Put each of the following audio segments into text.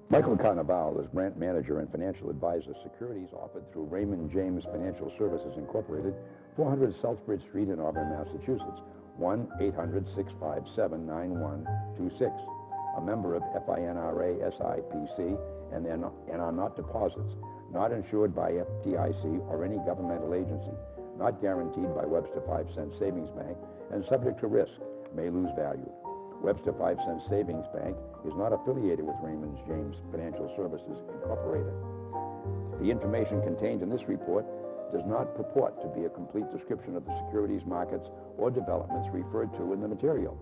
Michael Carnevale is branch manager and financial advisor. Securities offered through Raymond James Financial Services Incorporated, 400 Southbridge Street in Auburn, Massachusetts, 1-800-657-9126. A member of FINRA SIPC and are not deposits, not insured by FDIC or any governmental agency, not guaranteed by Webster 5 Cent Savings Bank, and subject to risk, may lose value. Webster 5 Cent Savings Bank is not affiliated with Raymond James Financial Services Incorporated. The information contained in this report does not purport to be a complete description of the securities markets or developments referred to in the material.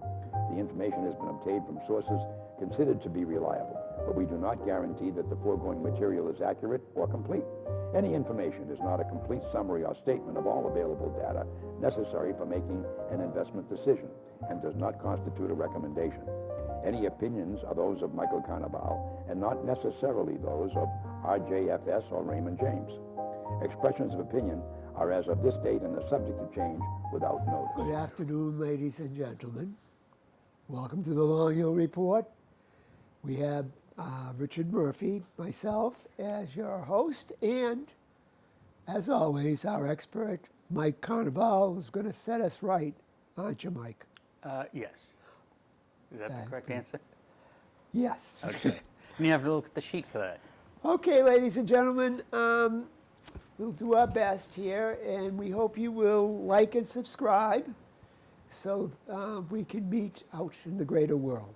The information has been obtained from sources considered to be reliable, but we do not guarantee that the foregoing material is accurate or complete. Any information is not a complete summary or statement of all available data necessary for making an investment decision and does not constitute a recommendation. Any opinions are those of Michael Carnevale and not necessarily those of RJFS or Raymond James. Expressions of opinion are as of this date and are subject to change without notice. Good afternoon, ladies and gentlemen. Welcome to the Long Hill Report. We have Richard Murphy, myself, as your host, and as always, our expert, Mike Carnevale, is going to set us right, aren't you, Mike? Yes. Is that the correct answer? Yes. Okay. And you have to look at the sheet for that. Okay, ladies and gentlemen, we'll do our best here, and we hope you will like and subscribe so we can meet out in the greater world.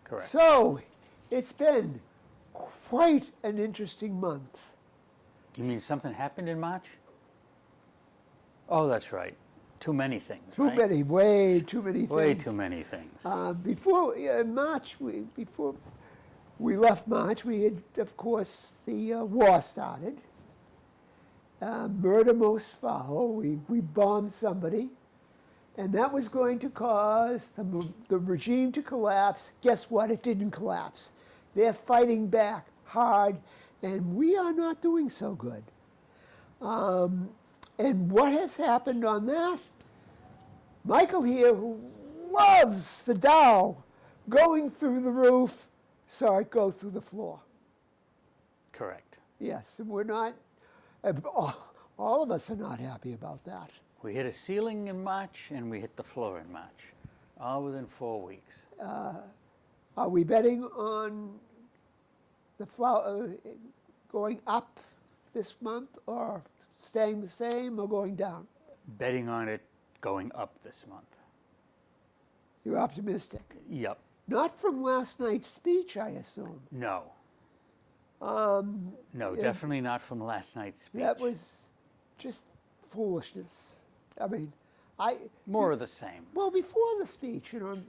Correct. So, it's been quite an interesting month. You mean something happened in March? Oh, that's right. Too many things, right? Way too many things. Way too many things. Before we left March, we had, of course, the war started. Murder most foul. We bombed somebody. And that was going to cause the regime to collapse. Guess what? It didn't collapse. They're fighting back hard, and we are not doing so good. And what has happened on that? Michael here, who loves the Dow going through the roof, saw it go through the floor. Correct. Yes, and we're not, all of us are not happy about that. We hit a ceiling in March, and we hit the floor in March, all within 4 weeks. Are we betting on the going up this month, or staying the same, or going down? Betting on it going up this month. You're optimistic? Yep. Not from last night's speech, I assume. No. No, definitely not from last night's speech. That was just foolishness. I mean, more of the same. Well, before the speech, I'm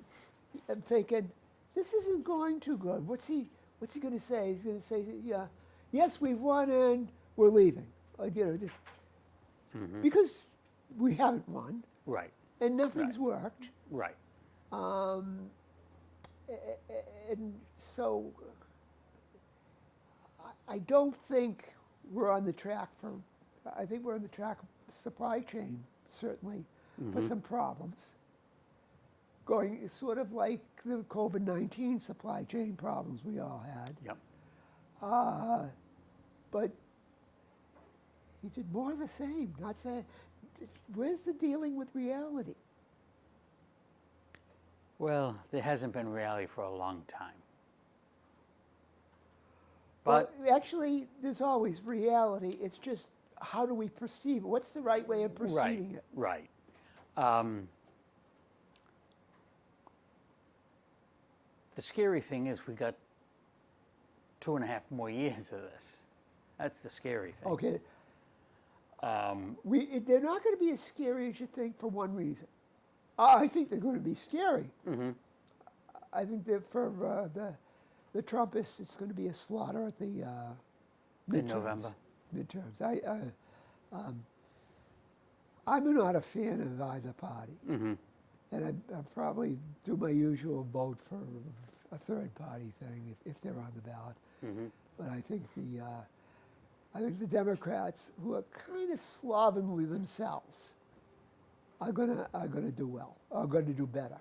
thinking, this isn't going too good. What's he going to say? He's going to say, yeah, yes, we've won and we're leaving. Just because we haven't won. Right. And nothing's worked. Right. And so I don't think we're on the track I think we're on the track of supply chain, certainly, for some problems. Going sort of like the COVID-19 supply chain problems we all had. Yep. But he did more of the same, not saying, where's the dealing with reality? Well, there hasn't been reality for a long time. But well, actually, there's always reality. It's just, how do we perceive it? What's the right way of perceiving it? Right. The scary thing is we got 2.5 more years of this. That's the scary thing. Okay. They're not going to be as scary as you think for one reason. I think they're going to be scary. I think that for the Trumpists, it's going to be a slaughter at the midterms. In November. Midterms. I'm not a fan of either party. And I probably do my usual vote for a third party thing if they're on the ballot. But I think the Democrats, who are kind of slovenly themselves, are gonna do well. Are going to do better.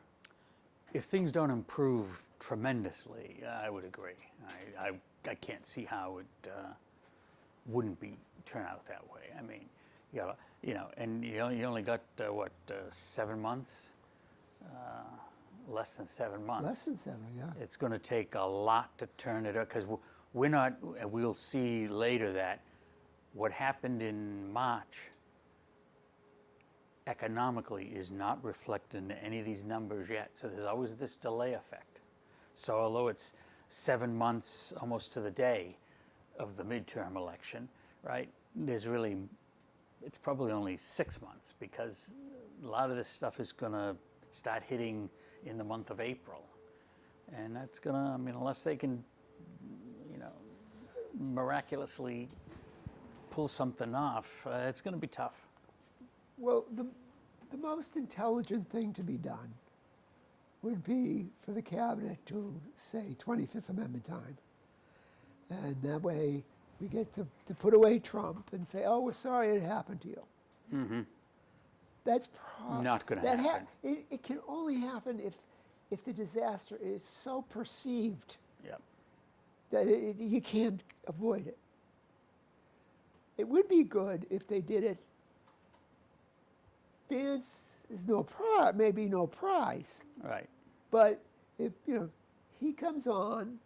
if things don't improve tremendously, I would agree. I can't see how it wouldn't turn out that way. I mean, and you only got 7 months, less than 7 months. Less than 7, yeah. It's going to take a lot to turn it up because we're not. We'll see later that what happened in March economically is not reflected in any of these numbers yet. So there's always this delay effect. So although it's 7 months almost to the day of the midterm election, right? It's probably only 6 months because a lot of this stuff is going to start hitting in the month of April. And that's going to, I mean, unless they can, miraculously pull something off, it's going to be tough. Well, the most intelligent thing to be done would be for the cabinet to say 25th Amendment time. And that way we get to put away Trump and say, oh, we're sorry it happened to you. Mm-hmm. That's not going to happen. It can only happen if the disaster is so perceived Yep. that you can't avoid it. It would be good if they did it. Vance is maybe no prize. Right. But if he comes on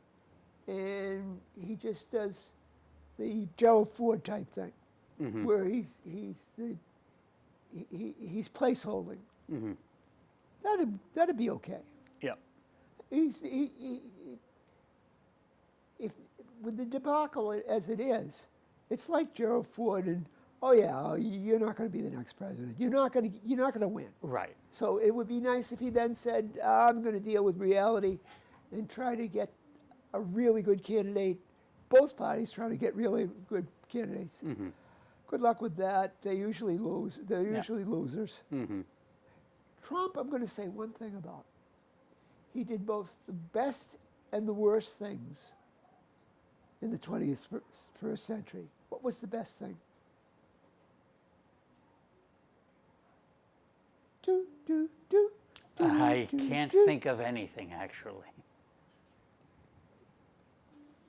and he just does the Gerald Ford type thing, Mm-hmm. where he's placeholding. Mm-hmm. That'd be okay. Yep. If with the debacle as it is, it's like Gerald Ford and you're not going to be the next president. You're not going to win. Right. So it would be nice if he then said, I'm going to deal with reality and try to get a really good candidate. Both parties trying to get really good candidates. Mm-hmm. Good luck with that. They usually lose. They're usually losers. Mm-hmm. Trump, I'm going to say one thing about. He did both the best and the worst things in the 21st century. What was the best thing? I can't think of anything, actually.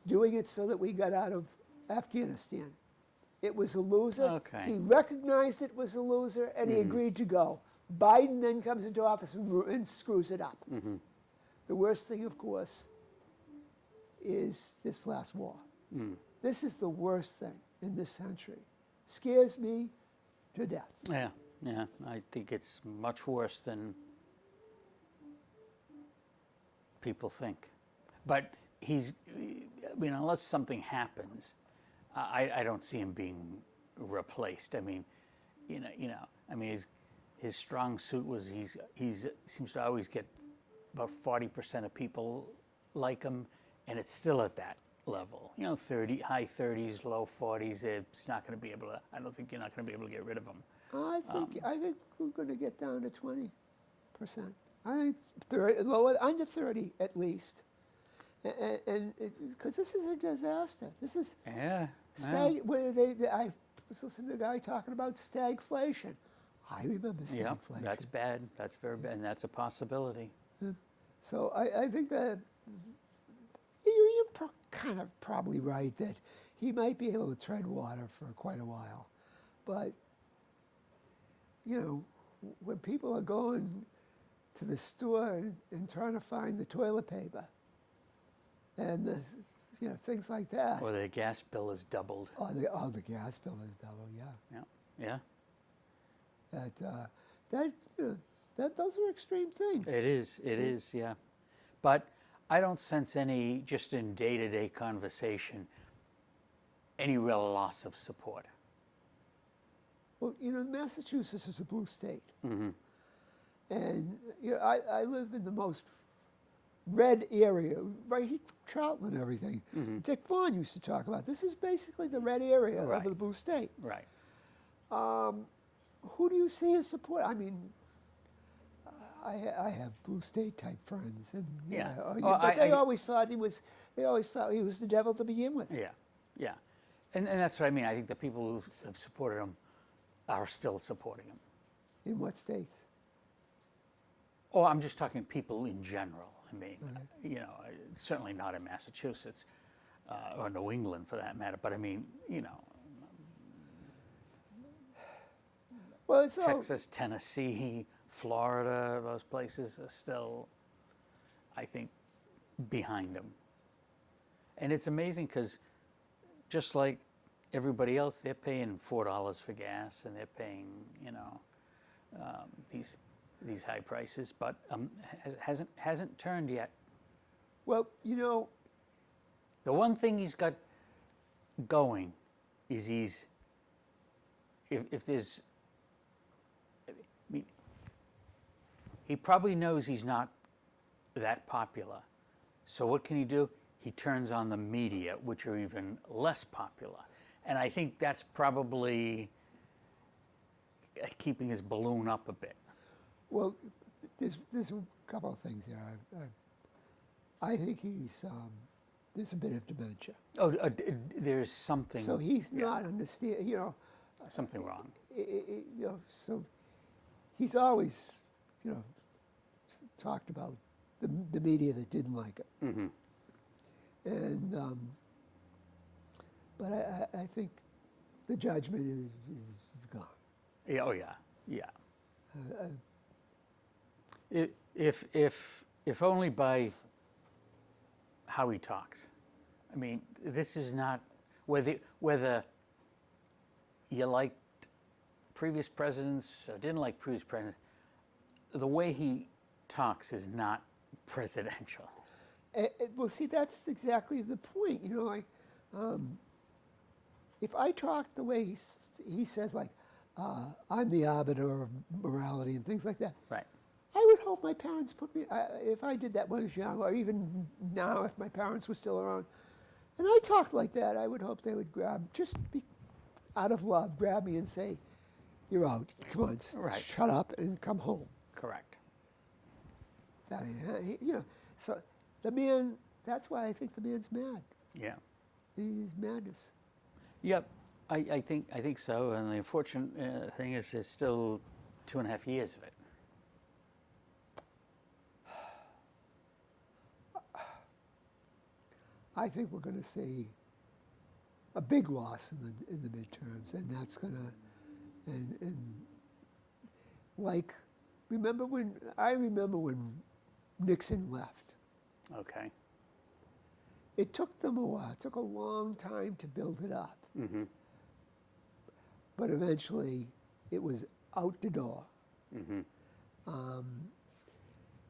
Doing it so that we got out of Afghanistan. It was a loser. Okay. He recognized it was a loser, and he agreed to go. Biden then comes into office and screws it up. Mm-hmm. The worst thing, of course, is this last war. Mm. This is the worst thing in this century. Scares me to death. Yeah, I think it's much worse than people think. But unless something happens, I don't see him being replaced. I mean, his strong suit was he seems to always get about 40% of people like him, and it's still at that level. High 30s, low 40s. It's not going to be able to. I don't think you're not going to be able to get rid of him. I think we're going to get down to 20%. I think 30, under 30 at least, and because this is a disaster. This is I was listening to a guy talking about stagflation. I remember stagflation. Yeah, that's bad. That's very bad, and that's a possibility. So I think that you're kind of probably right that he might be able to tread water for quite a while, but when people are going to the store and trying to find the toilet paper and things like that. Or the gas bill is doubled. The gas bill is doubled. Yeah. Those are extreme things. It is, yeah. But I don't sense any, just in day-to-day conversation, any real loss of support. Well, Massachusetts is a blue state. Mm-hmm. And I live in the most red area, right here, Charlton and everything. Mm-hmm. Dick Vaughn used to talk about this is basically the red area Right. of the blue state. Right. Who do you see as support? I mean, I have blue state type friends, and but they always thought he was. They always thought he was the devil to begin with. Yeah, and that's what I mean. I think the people who have supported him are still supporting him. In what states? Oh, I'm just talking people in general. I mean, you know, certainly not in Massachusetts or New England for that matter. But I mean, you know, Well, it's all, Texas, Tennessee, Florida, those places are still, I think, behind them. And it's amazing because just like everybody else, they're paying $4 for gas, and they're paying, you know, these high prices, but hasn't turned yet. well, you know, The one thing he's got going is if there's, I mean, he probably knows he's not that popular. So what can he do? He turns on the media, which are even less popular. And I think that's probably keeping his balloon up a bit. well, there's a couple of things there. I think there's a bit of dementia. Oh, there's something. So he's not understand. You know, something wrong. you know. So he's always, you know, talked about the media that didn't like it. Mm-hmm. And but I think the judgment is gone. Yeah, oh yeah, yeah. If only by how he talks. I mean, this is not whether you liked previous presidents or didn't like previous presidents. The way he talks is not presidential. Well, see, that's exactly the point. You know, like if I talk the way he says, like I'm the arbiter of morality and things like that. Right. I would hope my parents put me, if I did that when I was young, or even now if my parents were still around, and I talked like that, I would hope they would out of love, grab me and say, you're out, come on, Right. shut up and come home. Correct. That ain't, you know, so the man, that's why I think the man's mad. Yeah. He's madness. Yep. I think so. And the unfortunate thing is, there's still 2.5 years of it. I think we're going to see a big loss in the midterms, and that's going to, and like, I remember when Nixon left. Okay. It took them a while. It took a long time to build it up. Mm-hmm. But eventually, it was out the door. Mm-hmm.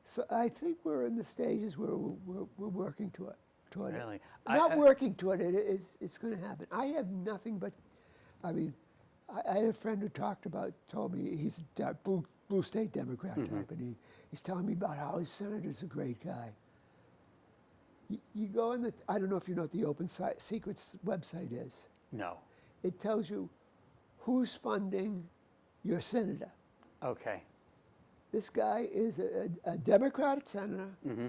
So I think we're in the stages where we're working toward Really? it. Not working toward it. It's going to happen. I have nothing but, I mean, I had a friend who told me he's a blue state Democrat type, and he's telling me about how his senator's a great guy. You go in I don't know if you know what the Open Secrets website is. No. It tells you who's funding your senator. Okay. This guy is a Democratic senator, Mm-hmm.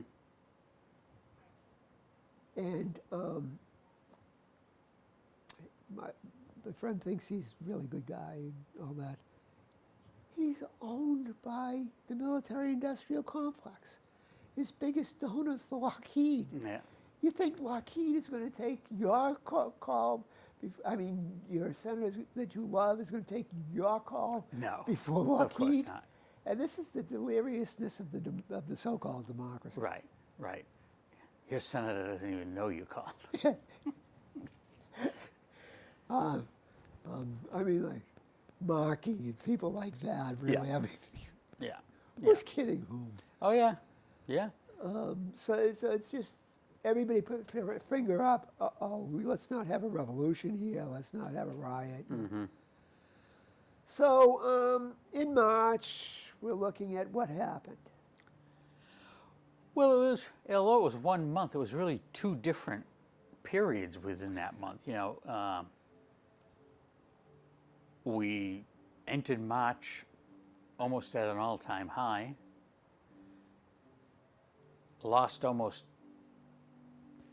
and my friend thinks he's a really good guy and all that. He's owned by the military-industrial complex. His biggest donor is the Lockheed. Yeah. You think Lockheed is going to take your call? I mean, your senator that you love is going to take your call No. before Lockheed? Of course not. And this is the deliriousness of the so-called democracy. Right. Right. Your senator doesn't even know you called. I mean, like Markey and people like that. Really, Yeah. I mean, Yeah. who's kidding whom? Oh yeah. Yeah. So it's just everybody put their finger up. Let's not have a revolution here. Let's not have a riot. Mm-hmm. So in March, we're looking at what happened. Well, although it was 1 month, it was really 2 different periods within that month. You know, we entered March almost at an all-time high, lost almost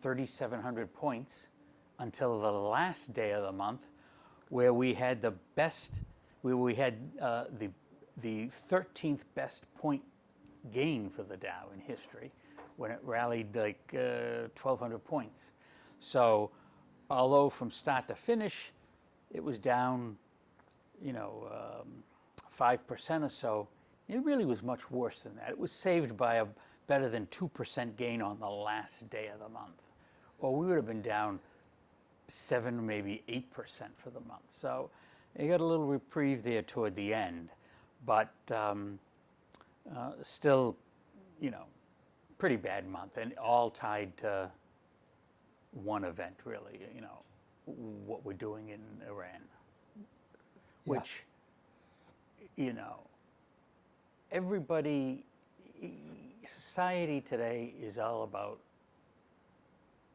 3,700 points until the last day of the month, where we had the 13th best point gain for the Dow in history when it rallied like 1,200 points. So although from start to finish it was down, 5% or so, it really was much worse than that. It was saved by a better than 2% gain on the last day of the month, or we would have been down 7, maybe 8% for the month. So you got a little reprieve there toward the end, but still, pretty bad month, and all tied to one event, really. What we're doing in Iran, which, everybody, society today is all about,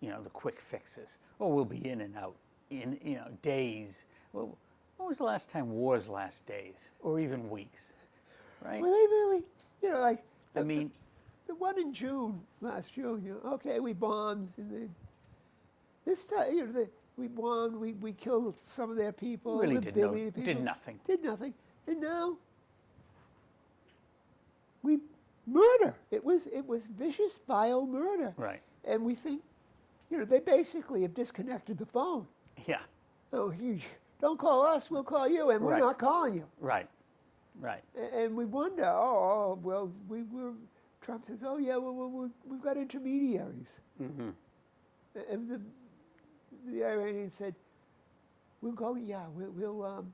the quick fixes. Oh, we'll be in and out in, days. Well, when was the last time wars last days or even weeks, right? Well, they really, like, I mean, the one in last June, okay, we bombed. And this time, we bombed, we killed some of their people. really the did billion people, did nothing. Did nothing. And now, we murder. It was vicious, vile murder. Right. And we think, they basically have disconnected the phone. Yeah. Oh, you don't call us, we'll call you, and we're Right. not calling you. Right. Right. And we wonder, well, Trump says, oh yeah, well, we've got intermediaries. Mm-hmm. And the Iranians said, we'll go, yeah, we'll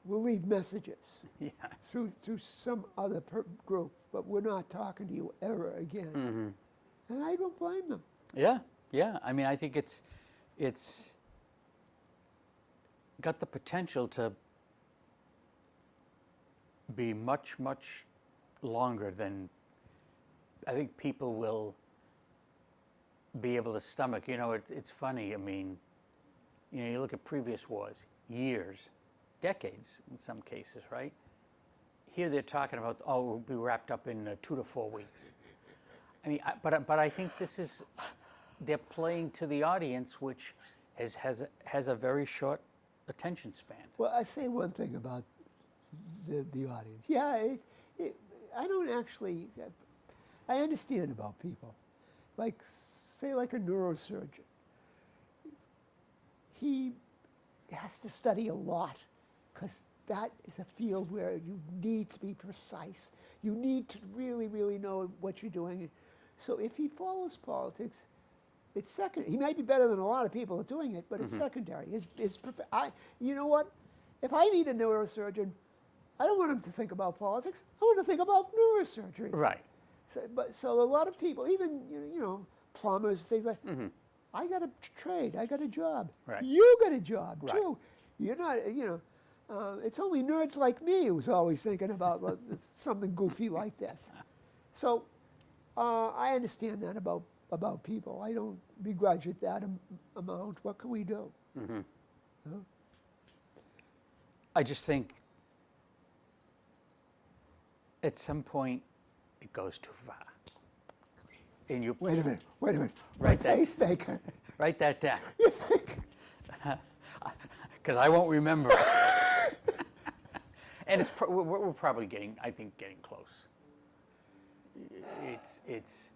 leave messages Yeah. through some other group, but we're not talking to you ever again. Mm-hmm. And I don't blame them. Yeah. Yeah. I mean, I think it's got the potential to be much, much longer than I think people will be able to stomach. It's funny. I mean, you look at previous wars, years, decades in some cases, right? Here they're talking about, we'll be wrapped up in 2 to 4 weeks. I mean, but I think they're playing to the audience, which has a very short attention span. Well, I say one thing about the audience. Yeah, I don't actually. I understand about people, like say like a neurosurgeon. He has to study a lot because that is a field where you need to be precise. You need to really, really know what you're doing. So if he follows politics, it's second. He might be better than a lot of people at doing it, but it's secondary. You know what? If I need a neurosurgeon, I don't want him to think about politics. I want to think about neurosurgery. Right. So a lot of people, even plumbers, things like, I got a trade, I got a job. Right. You got a job Right. too. You're not, it's only nerds like me who's always thinking about something goofy like this. So I understand that about people. I don't begrudge it that amount. What can we do? I just think at some point it goes too far. And you Wait a minute. Write that- pacemaker. write that down, You think? because I won't remember it. And we're probably getting close. It's.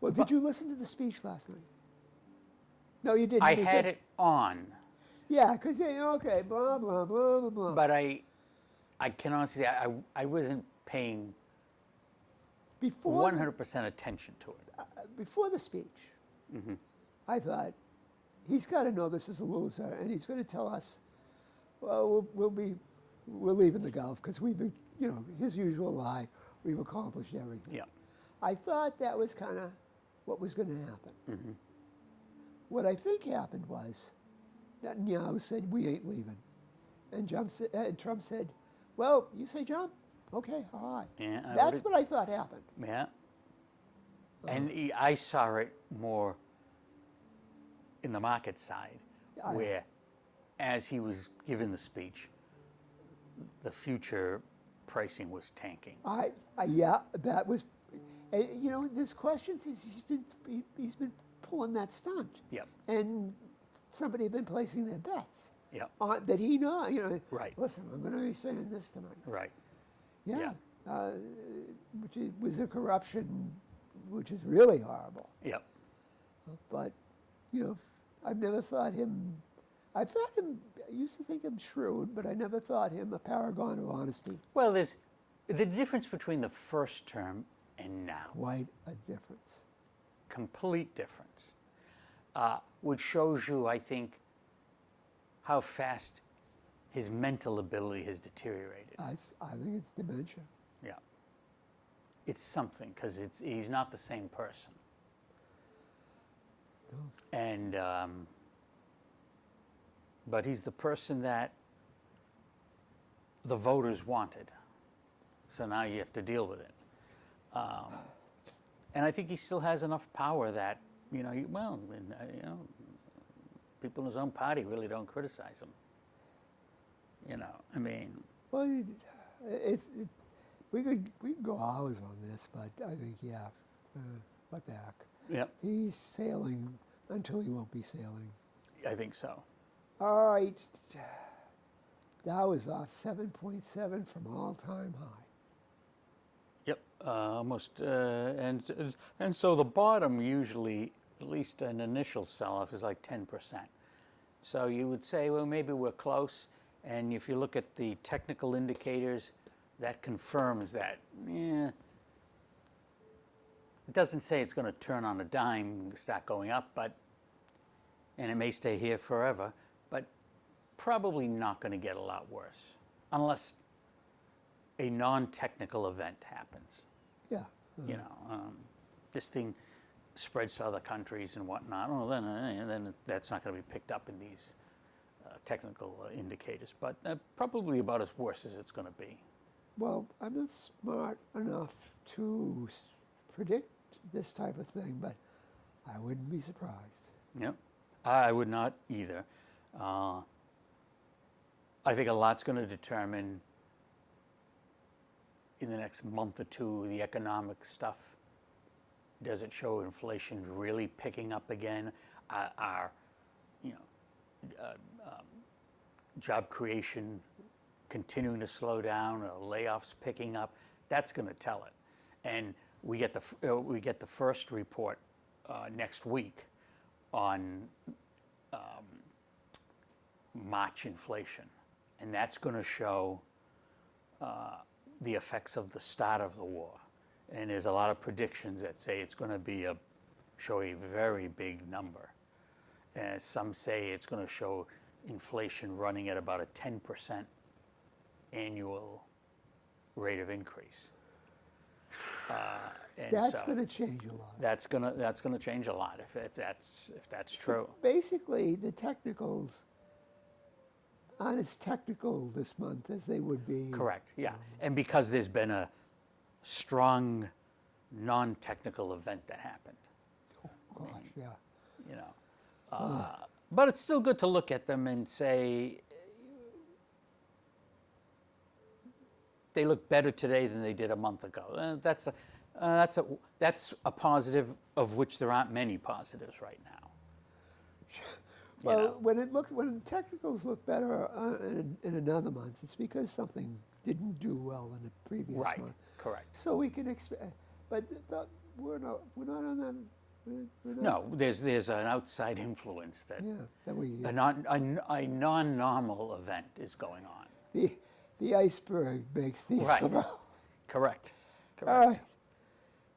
Well, did you listen to the speech last night? No, you didn't. I You had did. it on, Yeah, because okay, blah blah blah blah blah. but I can honestly say I wasn't paying before 100% attention to it. before the speech, I thought he's got to know this is a loser, and he's going to tell us, well, we're leaving the Gulf because we've been, his usual lie, we've accomplished everything. Yeah. I thought that was kind of what was going to happen. What I think happened was Netanyahu said, we ain't leaving. And Trump said, well, you say jump? Okay, all right. Yeah, That's what I thought happened. Yeah. And I saw it more in the market side, where as he was giving the speech, the future pricing was tanking. Yeah, that was, there's questions. He's been pulling that stunt. Yep. And somebody had been placing their bets. Yep. That he know. Right. Listen, I'm going to be saying this tonight. Right. Yeah. was a corruption which is really horrible. Yep. But, I've never thought him, I used to think him shrewd, but I never thought him a paragon of honesty. Well, there's the difference between the first term and now. Quite a difference. Complete difference. Which shows you, I think, how fast his mental ability has deteriorated. I think it's dementia. Yeah. It's something, because he's not the same person. No. And, but he's the person that the voters wanted. So now you have to deal with it. And I think he still has enough power that, people in his own party really don't criticize him. Well, we could go hours on this, but I think, what the heck. Yep, He's sailing until he won't be sailing. I think so. All right. Dow is off 7.7 from all-time high. Yep, almost. And so the bottom usually, at least an initial sell-off, is like 10%. So you would say, well, maybe we're close. And if you look at the technical indicators, that confirms that. It doesn't say it's going to turn on a dime and start going up, and it may stay here forever, but probably not going to get a lot worse unless a non-technical event happens. Yeah. This thing spreads to other countries and whatnot. Well, then that's not going to be picked up in these technical indicators, but probably about as worse as it's going to be. Well, I'm not smart enough to predict this type of thing, but I wouldn't be surprised. Yep, I would not either. I think a lot's going to determine in the next month or two the economic stuff. Does it show inflation's really picking up again? Our job creation continuing to slow down, or layoffs picking up? That's going to tell it. And we get the first report next week on March inflation, and that's going to show the effects of the start of the war. And there's a lot of predictions that say it's going to show a very big number. And some say it's going to show inflation running at about a 10% annual rate of increase. And That's going to change a lot. That's going to change a lot if that's true. Basically, the technicals aren't as technical this month as they would be. Correct. Yeah, and because there's been a strong non-technical event that happened. Oh gosh, yeah. But it's still good to look at them and say they look better today than they did a month ago. That's a positive, of which there aren't many positives right now. Well, when the technicals look better in another month, it's because something didn't do well in the previous Right. month. Correct. So we can expect, but we're not on that. No, there's an outside influence that that a non-normal event is going on. the iceberg makes these Right. come out. Correct. All right.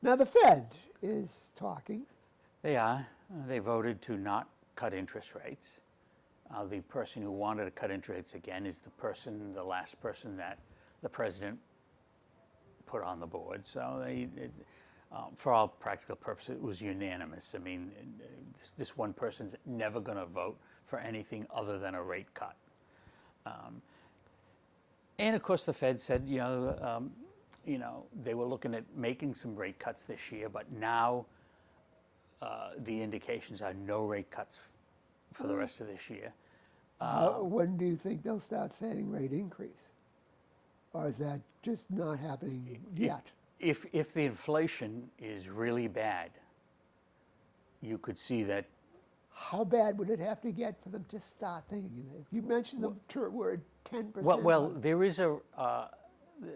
Now the Fed is talking. They are. They voted to not cut interest rates. The person who wanted to cut interest rates again is the last person that the president put on the board. So for all practical purposes, it was unanimous. I mean, this one person's never going to vote for anything other than a rate cut. And of course, the Fed said, they were looking at making some rate cuts this year, but now the indications are no rate cuts for the rest of this year. When do you think they'll start saying rate increase? Or is that just not happening yet? If the inflation is really bad, you could see that. How bad would it have to get for them to start thinking that? If you mentioned the word 10%. Well, there is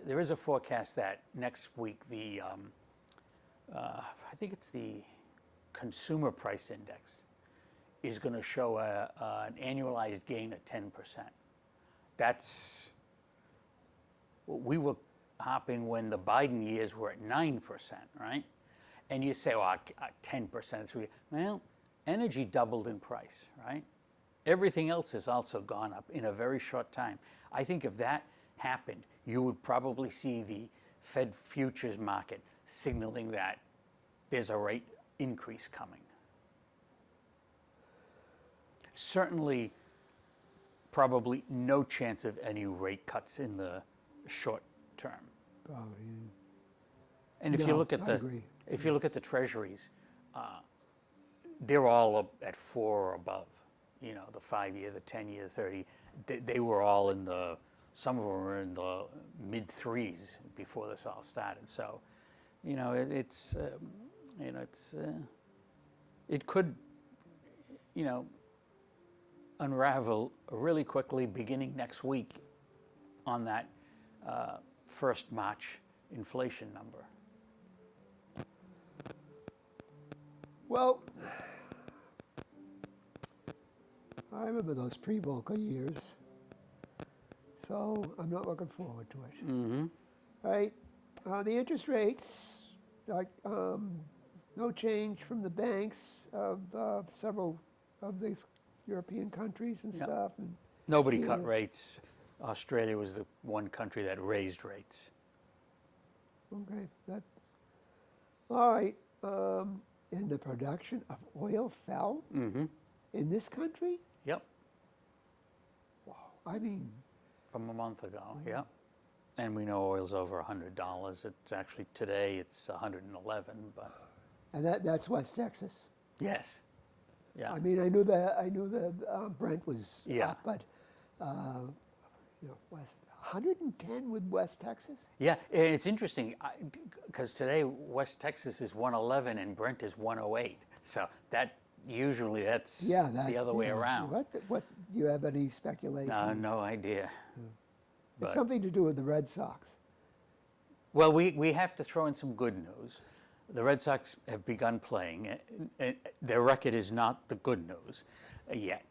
there is a forecast that next week I think it's the consumer price index is going to show an annualized gain of 10%. That's what we were hopping when the Biden years were at 9%, right? And you say, well, 10%. Well, energy doubled in price, right? Everything else has also gone up in a very short time. I think if that happened, you would probably see the Fed futures market signaling that there's a rate increase coming. Certainly, probably no chance of any rate cuts in the short term. Probably. And if you No, look at I the agree. if you look at the treasuries, they're all up at 4 or above. You know, the 5-year, the 10-year, 30. They were all in the, some of them were in the mid 3s before this all started. So, you know, it could, you know, unravel really quickly beginning next week on that first March inflation number. Well, I remember those pre-Volcker years, so I'm not looking forward to it. Mm-hmm. Right? The interest rates, like no change from the banks of several of these European countries and Yeah. stuff. And Nobody Canada. cut rates. Australia was the one country that raised rates. Okay, that. All right. And the production of oil fell Mm-hmm. in this country? Yep. Wow. I mean, From a month ago. Yep. And we know oil's over $100. It's actually today it's 111. But and that's West Texas. yes. Yeah. I mean, I knew that Brent was Yeah. up, but you know, 110 with West Texas. Yeah, and it's interesting because today West Texas is 111 and Brent is 108. So that usually that's the other way around. What do you have any speculation? No idea. It's something to do with the Red Sox. Well, we have to throw in some good news. The Red Sox have begun playing. Their record is not the good news yet,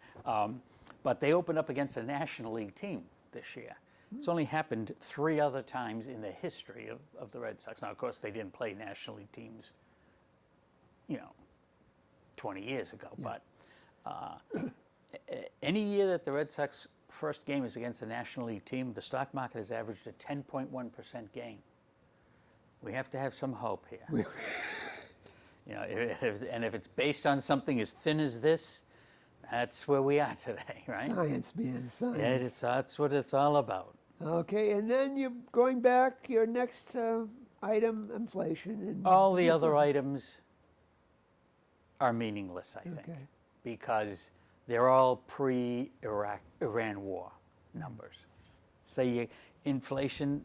but they opened up against a National League team this year. It's only happened 3 other times in the history of the Red Sox. Now, of course, they didn't play National League teams, you know, 20 years ago. Yeah. But any year that the Red Sox first game is against a National League team, the stock market has averaged a 10.1% gain. We have to have some hope here. You know, if it's based on something as thin as this, that's where we are today, right? Science, man, science. Yeah, that's what it's all about. Okay, and then you're going back, your next item, inflation. And All the other items are meaningless, I think, Okay. because they're all pre-Iran war numbers. So inflation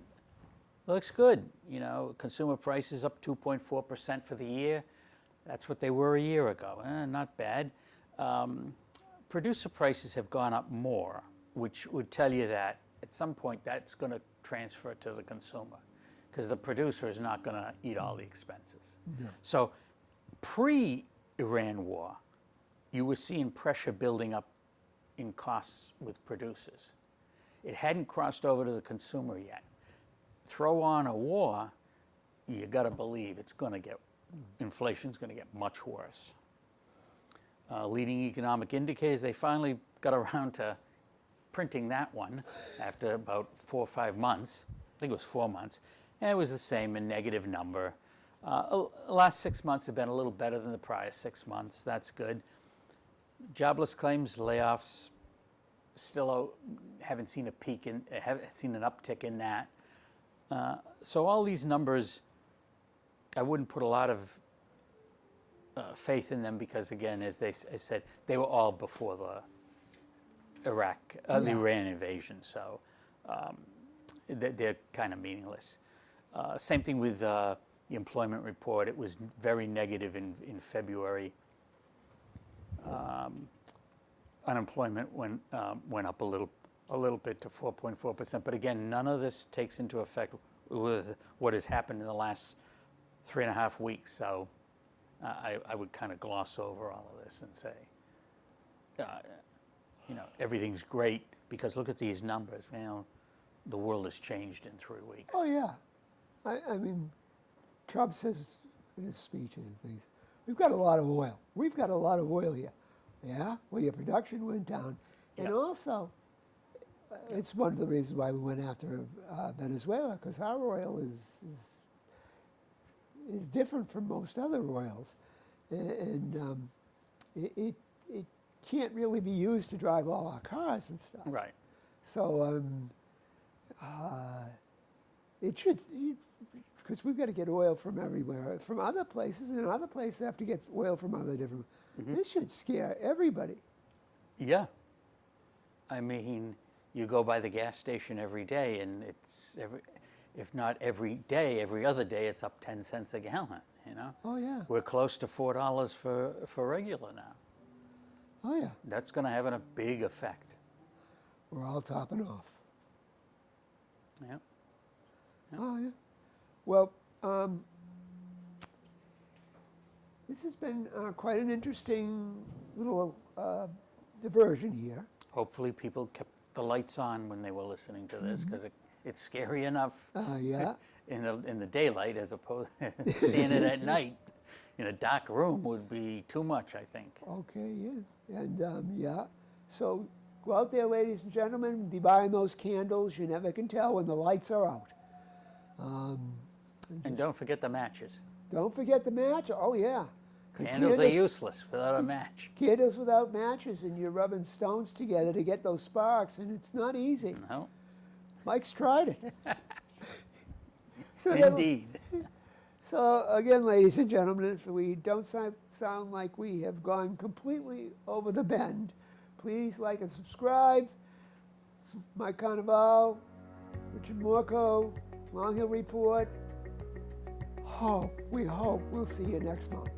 looks good. You know, consumer prices up 2.4% for the year. That's what they were a year ago. Not bad. Producer prices have gone up more, which would tell you that at some point that's going to transfer to the consumer because the producer is not going to eat all the expenses. No. So pre-Iran war, you were seeing pressure building up in costs with producers. It hadn't crossed over to the consumer yet. Throw on a war, you got to believe it's going to get, inflation's going to get much worse. Leading economic indicators, they finally got around to printing that one after about 4 or 5 months. I think it was 4 months. And it was the same, a negative number. The last 6 months have been a little better than the prior 6 months. That's good. Jobless claims, layoffs, still haven't seen a peak in, haven't seen an uptick in that. So all these numbers, I wouldn't put a lot of faith in them because, again, as I said, they were all before the the Iran invasion. So they're kind of meaningless. Same thing with the employment report. It was very negative in February. Unemployment went up a little a little bit to 4.4%. But again, none of this takes into effect with what has happened in the last 3.5 weeks. So I would kind of gloss over all of this and say, everything's great because look at these numbers. The world has changed in 3 weeks. Oh, yeah. I mean, Trump says in his speeches and things, we've got a lot of oil. We've got a lot of oil here. Yeah? Well, your production went down. And also, it's one of the reasons why we went after Venezuela, because our oil is different from most other oils. And it can't really be used to drive all our cars and stuff. Right. So it should, because we've got to get oil from everywhere, from other places, and other places have to get oil from other different. This should scare everybody. Yeah. I mean, you go by the gas station every day, and it's if not every day, every other day, it's up 10 cents a gallon. Oh yeah. We're close to $4 for regular now. Oh yeah. That's going to have a big effect. We're all topping off. Yeah. Oh yeah. Well, this has been quite an interesting little diversion here. Hopefully, people kept the lights on when they were listening to this, because it's scary enough Yeah. in the daylight as opposed to seeing it at night. In a dark room would be too much, I think. Okay, yeah. And yeah, so go out there, ladies and gentlemen, be buying those candles. You never can tell when the lights are out. And don't forget the matches. Don't forget the match. Oh, yeah. 'Cause Candles are useless without a match. Candles without matches, and you're rubbing stones together to get those sparks, and it's not easy. No. Mike's tried it. So Indeed. So again, ladies and gentlemen, if we don't sound like we have gone completely over the bend, please like and subscribe. Mike Carnevale, Richard Morco, Long Hill Report. We hope we'll see you next month.